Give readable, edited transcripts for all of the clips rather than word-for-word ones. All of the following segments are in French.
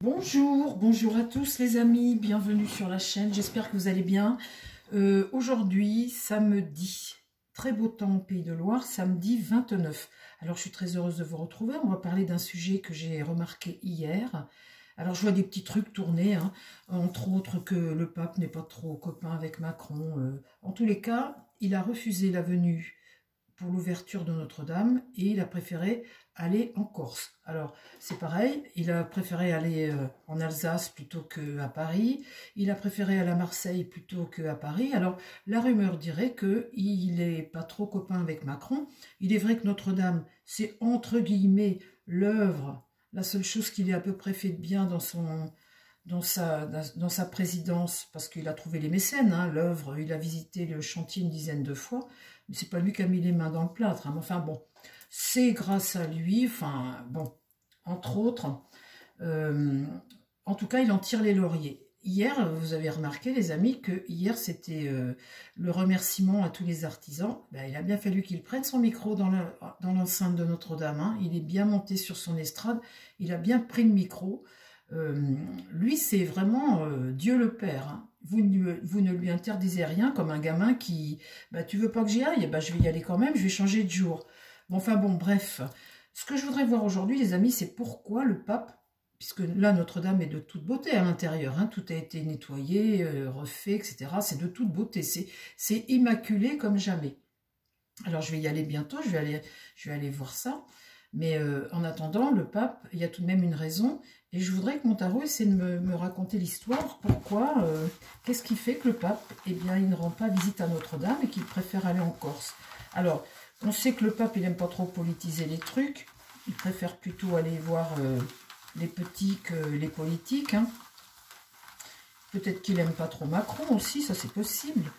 Bonjour, bonjour à tous les amis, bienvenue sur la chaîne, j'espère que vous allez bien. Aujourd'hui, samedi, très beau temps au Pays de Loire, samedi 29. Alors je suis très heureuse de vous retrouver, on va parler d'un sujet que j'ai remarqué hier. Alors je vois des petits trucs tourner, hein, entre autres que le pape n'est pas trop copain avec Macron. En tous les cas, il a refusé la venue pour l'ouverture de Notre-Dame et il a préféré aller en Corse. Alors c'est pareil, il a préféré aller en Alsace plutôt qu'à Paris, il a préféré aller à Marseille plutôt qu'à Paris. Alors la rumeur dirait qu'il n'est pas trop copain avec Macron. Il est vrai que Notre-Dame, c'est entre guillemets l'œuvre, la seule chose qu'il ait à peu près fait de bien dans sa présidence, parce qu'il a trouvé les mécènes, hein, l'œuvre, il a visité le chantier une dizaine de fois, mais c'est pas lui qui a mis les mains dans le plâtre, hein, enfin bon, c'est grâce à lui, enfin bon, entre autres, en tout cas il en tire les lauriers. Hier, vous avez remarqué les amis, que hier c'était le remerciement à tous les artisans. Ben, il a bien fallu qu'il prenne son micro dans l'enceinte de Notre-Dame, hein. Il est bien monté sur son estrade, il a bien pris le micro. Lui, c'est vraiment Dieu le Père, hein. Vous ne lui interdisez rien, comme un gamin qui, bah, tu veux pas que j'y aille, bah, je vais y aller quand même, je vais changer de jour. Bon, enfin bon, bref. Ce que je voudrais voir aujourd'hui, les amis, c'est pourquoi le pape, puisque là, Notre-Dame est de toute beauté à l'intérieur, hein, tout a été nettoyé, refait, etc. C'est de toute beauté, c'est immaculé comme jamais. Alors, je vais y aller bientôt, je vais aller voir ça. Mais en attendant, le pape, il y a tout de même une raison. Et je voudrais que mon tarot essaie de me raconter l'histoire. Pourquoi qu'est-ce qui fait que le pape, eh bien, il ne rend pas visite à Notre-Dame et qu'il préfère aller en Corse? Alors, on sait que le pape, il n'aime pas trop politiser les trucs. Il préfère plutôt aller voir les petits que les politiques, hein. Peut-être qu'il n'aime pas trop Macron aussi, ça c'est possible.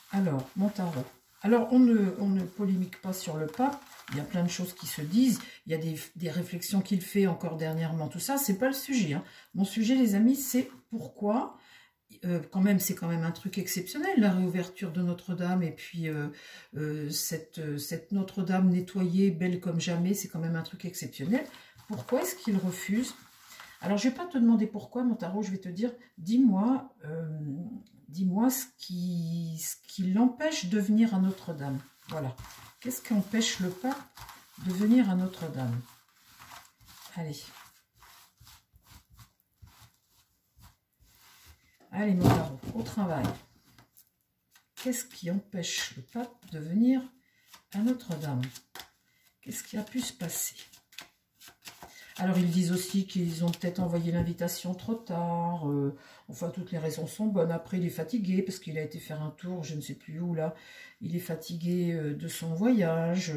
Alors, mon tarot. Alors, on ne polémique pas sur le pape. Il y a plein de choses qui se disent. Il y a des réflexions qu'il fait encore dernièrement. Tout ça, c'est pas le sujet, hein. Mon sujet, les amis, c'est pourquoi. Quand même, c'est quand même un truc exceptionnel, la réouverture de Notre-Dame. Et puis, cette Notre-Dame nettoyée, belle comme jamais, c'est quand même un truc exceptionnel. Pourquoi est-ce qu'il refuse? Alors, je ne vais pas te demander pourquoi, mon tarot, je vais te dire, dis-moi ce qui l'empêche de venir à Notre-Dame. Voilà. Qu'est-ce qui empêche le pape de venir à Notre-Dame? Allez. Allez, mon tarot, au travail. Qu'est-ce qui empêche le pape de venir à Notre-Dame? Qu'est-ce qui a pu se passer? Alors, ils disent aussi qu'ils ont peut-être envoyé l'invitation trop tard. Enfin, toutes les raisons sont bonnes. Après, il est fatigué parce qu'il a été faire un tour, je ne sais plus où, là. Il est fatigué de son voyage.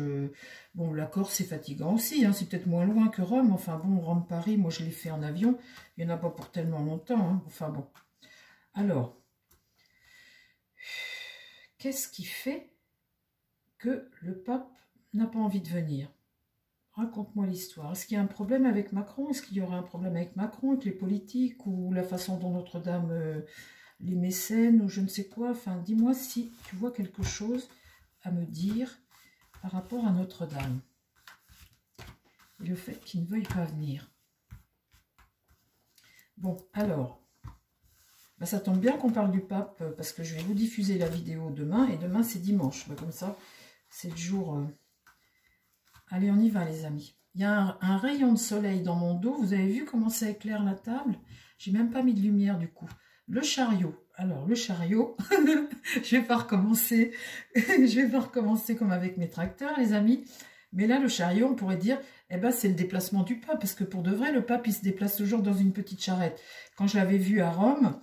Bon, la Corse, c'est fatigant aussi, hein. C'est peut-être moins loin que Rome. Enfin, bon, Rome-Paris, moi, je l'ai fait en avion. Il n'y en a pas pour tellement longtemps, hein. Enfin, bon. Alors, qu'est-ce qui fait que le pape n'a pas envie de venir? Raconte-moi l'histoire. Est-ce qu'il y a un problème avec Macron? Est-ce qu'il y aura un problème avec Macron, avec les politiques, ou la façon dont Notre-Dame, les mécènes, ou je ne sais quoi? Enfin, dis-moi si tu vois quelque chose à me dire par rapport à Notre-Dame. Et le fait qu'il ne veuille pas venir. Bon, alors, bah, ça tombe bien qu'on parle du pape, parce que je vais vous diffuser la vidéo demain, et demain c'est dimanche. Bah, comme ça, c'est le jour... Allez, on y va, les amis. Il y a un rayon de soleil dans mon dos. Vous avez vu comment ça éclaire la table? J'ai même pas mis de lumière, du coup. Le chariot. Alors, le chariot, je vais pas recommencer. Je vais pas recommencer comme avec mes tracteurs, les amis. Mais là, le chariot, on pourrait dire, eh ben, c'est le déplacement du pape. Parce que pour de vrai, le pape, il se déplace toujours dans une petite charrette. Quand je l'avais vu à Rome...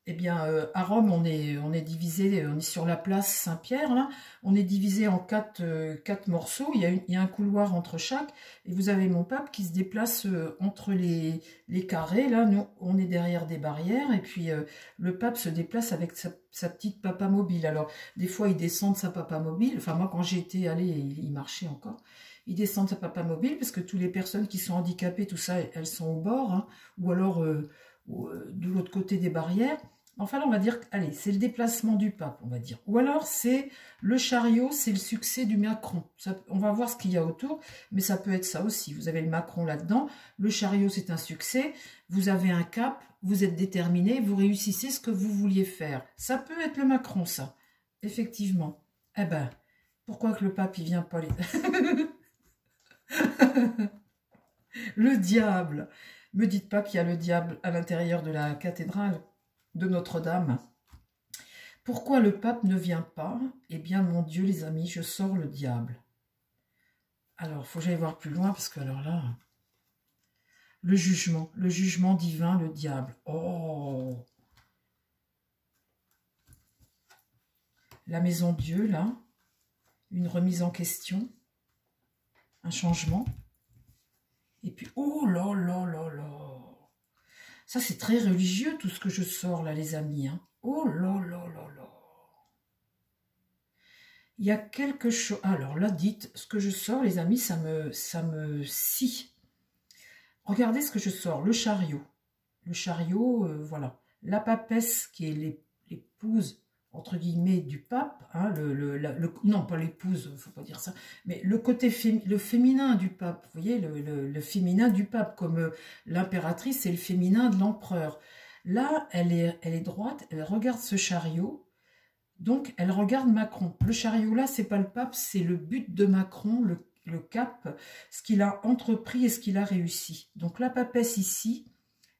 Eh bien, à Rome, on est divisé, on est sur la place Saint-Pierre, là. On est divisé en quatre morceaux. Il y a un couloir entre chaque. Et vous avez mon pape qui se déplace entre les carrés. Là, nous, on est derrière des barrières. Et puis, le pape se déplace avec sa petite papa mobile. Alors, des fois, il descend de sa papa mobile. Enfin, moi, quand j'ai été allée, il marchait encore. Il descend de sa papa mobile parce que toutes les personnes qui sont handicapées, tout ça, elles sont au bord, hein, ou alors de l'autre côté des barrières. Enfin, là, on va dire, allez, c'est le déplacement du pape, on va dire. Ou alors, c'est le chariot, c'est le succès du Macron. Ça, on va voir ce qu'il y a autour, mais ça peut être ça aussi. Vous avez le Macron là-dedans. Le chariot, c'est un succès. Vous avez un cap, vous êtes déterminé, vous réussissez ce que vous vouliez faire. Ça peut être le Macron, ça. Effectivement. Eh ben, pourquoi que le pape, il vient pas les... Le diable. Me dites pas qu'il y a le diable à l'intérieur de la cathédrale de Notre-Dame. Pourquoi le pape ne vient pas? Eh bien, mon Dieu, les amis, je sors le diable. Alors, il faut que j'aille voir plus loin, parce que alors là... le jugement divin, le diable. Oh! La maison Dieu, là, une remise en question, un changement. Et puis, oh là là là là! Ça, c'est très religieux, tout ce que je sors, là, les amis. Hein. Oh là là là là! Il y a quelque chose... Alors là, dites, ce que je sors, les amis, ça me scie. Regardez ce que je sors, le chariot. Le chariot, voilà. La papesse, qui est l'épouse, entre guillemets, du pape. Hein, non, pas l'épouse, il ne faut pas dire ça. Mais le côté le féminin du pape. Vous voyez, le féminin du pape, comme l'impératrice, c'est le féminin de l'empereur. Là, elle est droite, elle regarde ce chariot. Donc, elle regarde Macron. Le chariot, là, c'est pas le pape, c'est le but de Macron, le cap, ce qu'il a entrepris et ce qu'il a réussi. Donc, la papesse ici,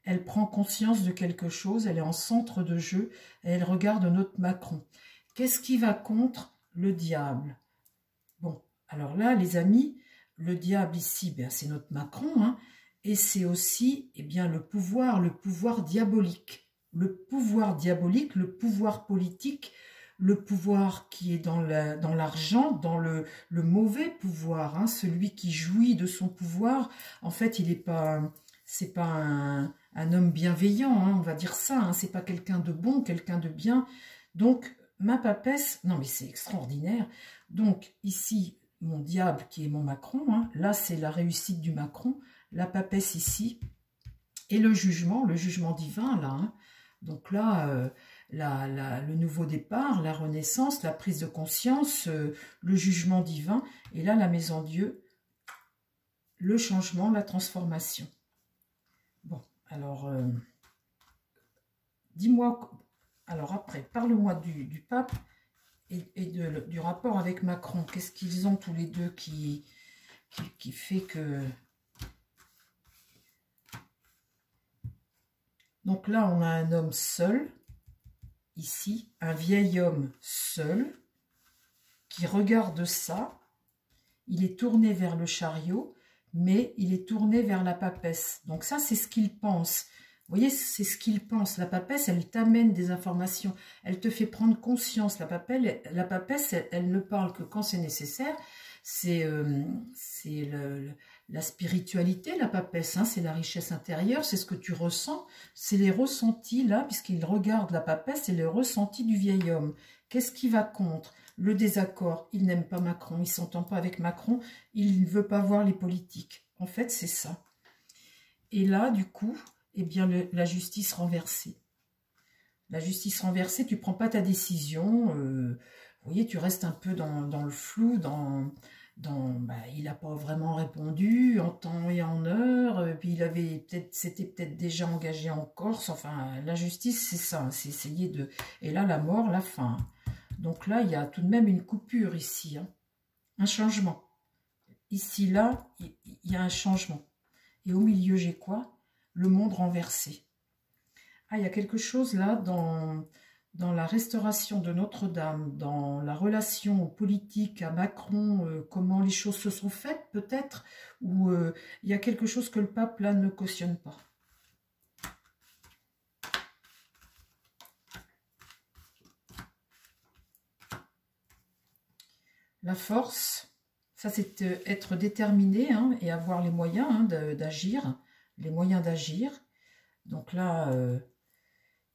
elle prend conscience de quelque chose, elle est en centre de jeu, et elle regarde notre Macron. Qu'est-ce qui va contre le diable? Bon, alors là, les amis, le diable ici, ben, c'est notre Macron, hein, et c'est aussi eh bien, le pouvoir diabolique. Le pouvoir diabolique, le pouvoir politique, le pouvoir qui est dans l'argent, dans le mauvais pouvoir, hein, celui qui jouit de son pouvoir. En fait, il n'est pas, c'est pas un homme bienveillant, hein, on va dire ça, hein, c'est pas quelqu'un de bon, quelqu'un de bien. Donc, ma papesse, non mais c'est extraordinaire. Donc, ici, mon diable qui est mon Macron, hein, là c'est la réussite du Macron, la papesse ici, et le jugement divin, là, hein. Donc là, le nouveau départ, la renaissance, la prise de conscience, le jugement divin, et là, la maison Dieu, le changement, la transformation. Bon, alors, dis-moi, alors après, parle-moi du pape et du rapport avec Macron. Qu'est-ce qu'ils ont tous les deux qui fait que... Donc là, on a un homme seul, ici, un vieil homme seul, qui regarde ça. Il est tourné vers le chariot, mais il est tourné vers la papesse. Donc ça, c'est ce qu'il pense. Vous voyez, c'est ce qu'il pense. La papesse, elle t'amène des informations. Elle te fait prendre conscience. La papesse, elle ne parle que quand c'est nécessaire. C'est la spiritualité, la papesse. Hein, c'est la richesse intérieure. C'est ce que tu ressens. C'est les ressentis, là, puisqu'il regarde la papesse, c'est les ressentis du vieil homme. Qu'est-ce qui va contre? Le désaccord. Il n'aime pas Macron. Il ne s'entend pas avec Macron. Il ne veut pas voir les politiques. En fait, c'est ça. Et là, du coup... eh bien, la justice renversée. La justice renversée, tu ne prends pas ta décision. Vous voyez, tu restes un peu dans le flou, il n'a pas vraiment répondu en temps et en heure. Puis s'était peut-être déjà engagé en Corse. Enfin, la justice, c'est ça. C'est essayer de... Et là, la mort, la fin. Donc là, il y a tout de même une coupure ici. Hein, un changement. Ici, là, il y a un changement. Et au milieu, j'ai quoi? Le monde renversé. Ah, il y a quelque chose là dans la restauration de Notre-Dame, dans la relation politique à Macron, comment les choses se sont faites peut-être, ou il y a quelque chose que le pape là ne cautionne pas. La force, ça c'est être déterminé hein, et avoir les moyens hein, d'agir. Les moyens d'agir. Donc là,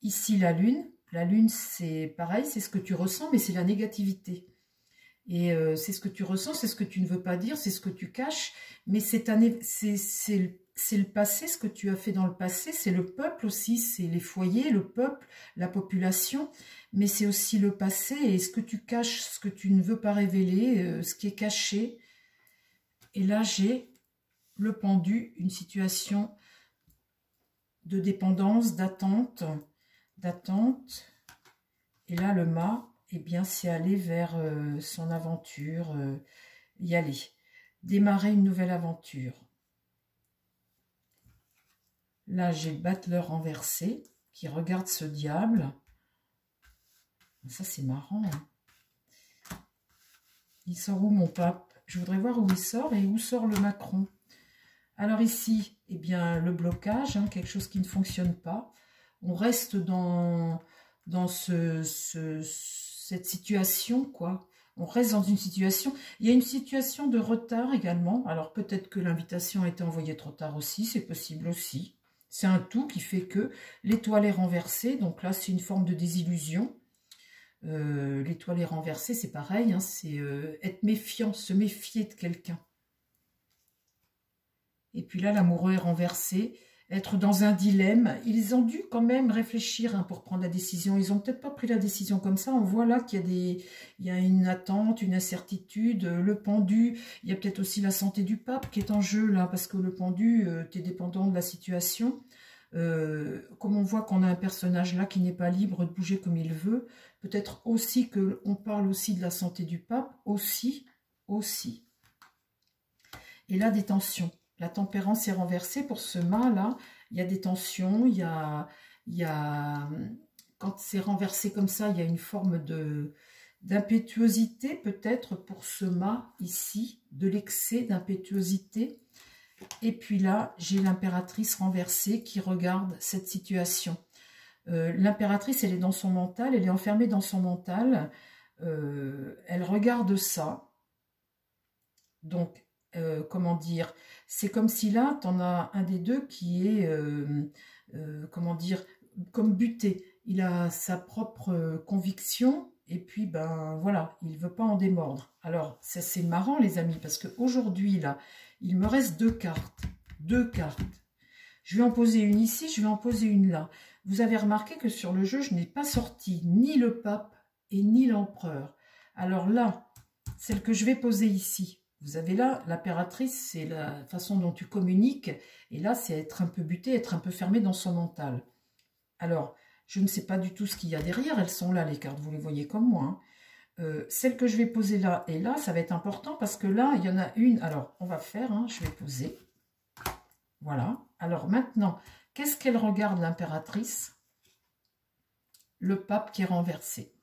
ici la lune. La lune, c'est pareil, c'est ce que tu ressens, mais c'est la négativité. Et c'est ce que tu ressens, c'est ce que tu ne veux pas dire, c'est ce que tu caches. Mais c'est c'est le passé, ce que tu as fait dans le passé, c'est le peuple aussi, c'est les foyers, le peuple, la population, mais c'est aussi le passé et ce que tu caches, ce que tu ne veux pas révéler, ce qui est caché. Et là, j'ai le pendu, une situation de dépendance, d'attente. Et là, le mât, eh bien, c'est aller vers son aventure, y aller. Démarrer une nouvelle aventure. Là, j'ai le battleur renversé qui regarde ce diable. Ça, c'est marrant. Hein. Il sort où, mon pape? Je voudrais voir où il sort et où sort le Macron. Alors ici, eh bien, le blocage, hein, quelque chose qui ne fonctionne pas. On reste dans cette situation, quoi. On reste dans une situation. Il y a une situation de retard également. Alors peut-être que l'invitation a été envoyée trop tard aussi, c'est possible aussi. C'est un tout qui fait que l'étoile est renversée. Donc là, c'est une forme de désillusion. L'étoile est renversée, c'est pareil. Hein, c'est être méfiant, se méfier de quelqu'un. Et puis là, l'amoureux est renversé. Être dans un dilemme. Ils ont dû quand même réfléchir hein, pour prendre la décision. Ils n'ont peut-être pas pris la décision comme ça. On voit là qu'il y a une attente, une incertitude. Le pendu, il y a peut-être aussi la santé du pape qui est en jeu là, parce que le pendu, tu es dépendant de la situation. Comme on voit qu'on a un personnage là qui n'est pas libre de bouger comme il veut, peut-être aussi qu'on parle aussi de la santé du pape, aussi. Et là, des tensions. La tempérance est renversée pour ce mât-là. Il y a des tensions, il y a quand c'est renversé comme ça, il y a une forme d'impétuosité peut-être pour ce mât ici, de l'excès d'impétuosité. Et puis là, j'ai l'impératrice renversée qui regarde cette situation. L'impératrice, elle est dans son mental, elle est enfermée dans son mental. Elle regarde ça. Donc, comment dire, c'est comme si là, tu en as un des deux qui est, comment dire, comme buté. Il a sa propre conviction et puis, ben voilà, il ne veut pas en démordre. Alors, c'est marrant les amis, parce qu'aujourd'hui, là, il me reste deux cartes. Je vais en poser une ici, je vais en poser une là. Vous avez remarqué que sur le jeu, je n'ai pas sorti ni le pape et ni l'empereur. Alors là, celle que je vais poser ici, vous avez là, l'impératrice, c'est la façon dont tu communiques. Et là, c'est être un peu buté, être un peu fermé dans son mental. Alors, je ne sais pas du tout ce qu'il y a derrière. Elles sont là, les cartes, vous les voyez comme moi. Hein. Celle que je vais poser là et là, ça va être important parce que là, il y en a une. Alors, on va faire, hein, je vais poser. Voilà. Alors maintenant, qu'est-ce qu'elle regarde, l'impératrice? Le pape qui est renversé.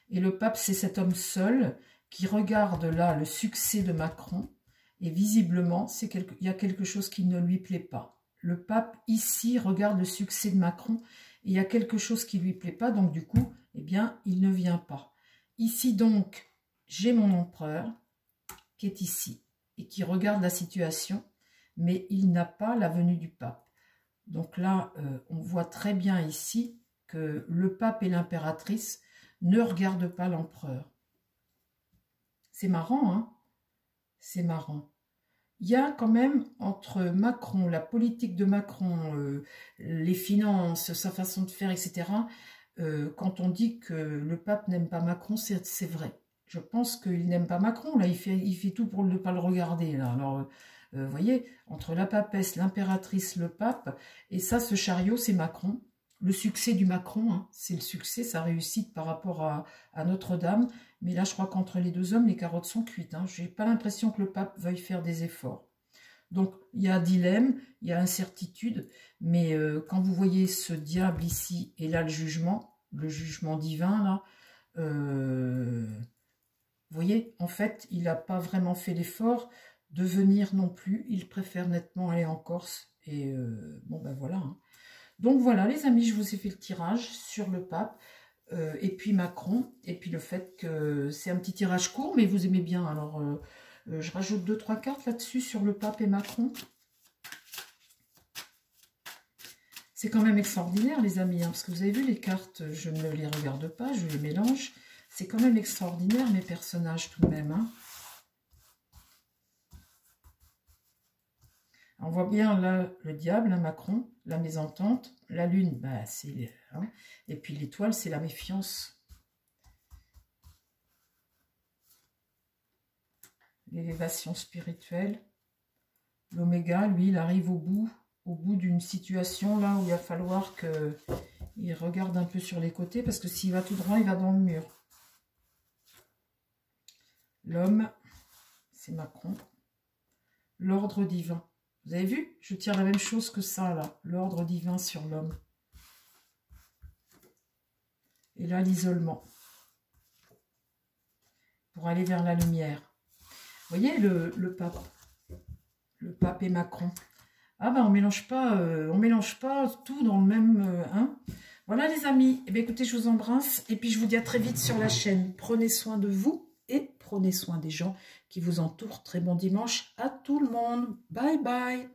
Et le pape, c'est cet homme seul qui regarde là le succès de Macron, et visiblement, il y a quelque chose qui ne lui plaît pas. Le pape, ici, regarde le succès de Macron, et il y a quelque chose qui ne lui plaît pas, donc du coup, eh bien, il ne vient pas. Ici, donc, j'ai mon empereur, qui est ici, et qui regarde la situation, mais il n'a pas la venue du pape. Donc là, on voit très bien ici que le pape et l'impératrice ne regardent pas l'empereur. C'est marrant, hein? C'est marrant. Il y a quand même entre Macron, la politique de Macron, les finances, sa façon de faire, etc., quand on dit que le pape n'aime pas Macron, c'est vrai. Je pense qu'il n'aime pas Macron, là, il fait tout pour ne pas le regarder. Là. Alors, vous voyez, entre la papesse, l'impératrice, le pape, et ça, ce chariot, c'est Macron. Le succès du Macron, hein, c'est le succès, sa réussite par rapport à Notre-Dame. Mais là, je crois qu'entre les deux hommes, les carottes sont cuites. Hein. Je n'ai pas l'impression que le pape veuille faire des efforts. Donc, il y a dilemme, il y a incertitude. Mais quand vous voyez ce diable ici, et là, le jugement divin, là, vous voyez, en fait, il n'a pas vraiment fait l'effort de venir non plus. Il préfère nettement aller en Corse. Et bon, ben voilà, hein. Donc voilà les amis, je vous ai fait le tirage sur le pape et puis Macron. Et puis le fait que c'est un petit tirage court, mais vous aimez bien. Alors je rajoute 2-3 cartes là-dessus sur le pape et Macron. C'est quand même extraordinaire les amis, hein, parce que vous avez vu les cartes, je ne les regarde pas, je les mélange. C'est quand même extraordinaire mes personnages tout de même. Hein. On voit bien là le diable, hein, Macron, la mésentente. La lune, bah, c'est... Hein, et puis l'étoile, c'est la méfiance. L'élévation spirituelle. L'oméga, lui, il arrive au bout d'une situation là où il va falloir qu'il regarde un peu sur les côtés parce que s'il va tout droit, il va dans le mur. L'homme, c'est Macron. L'ordre divin. Vous avez vu? Je tire la même chose que ça, là. L'ordre divin sur l'homme. Et là, l'isolement. Pour aller vers la lumière. Vous voyez le pape? Le pape et Macron. Ah ben, on mélange pas tout dans le même... hein. Voilà les amis. Eh bien, écoutez, je vous embrasse. Et puis, je vous dis à très vite sur la chaîne. Prenez soin de vous et prenez soin des gens qui vous entourent. Très bon dimanche à tout le monde. Bye bye.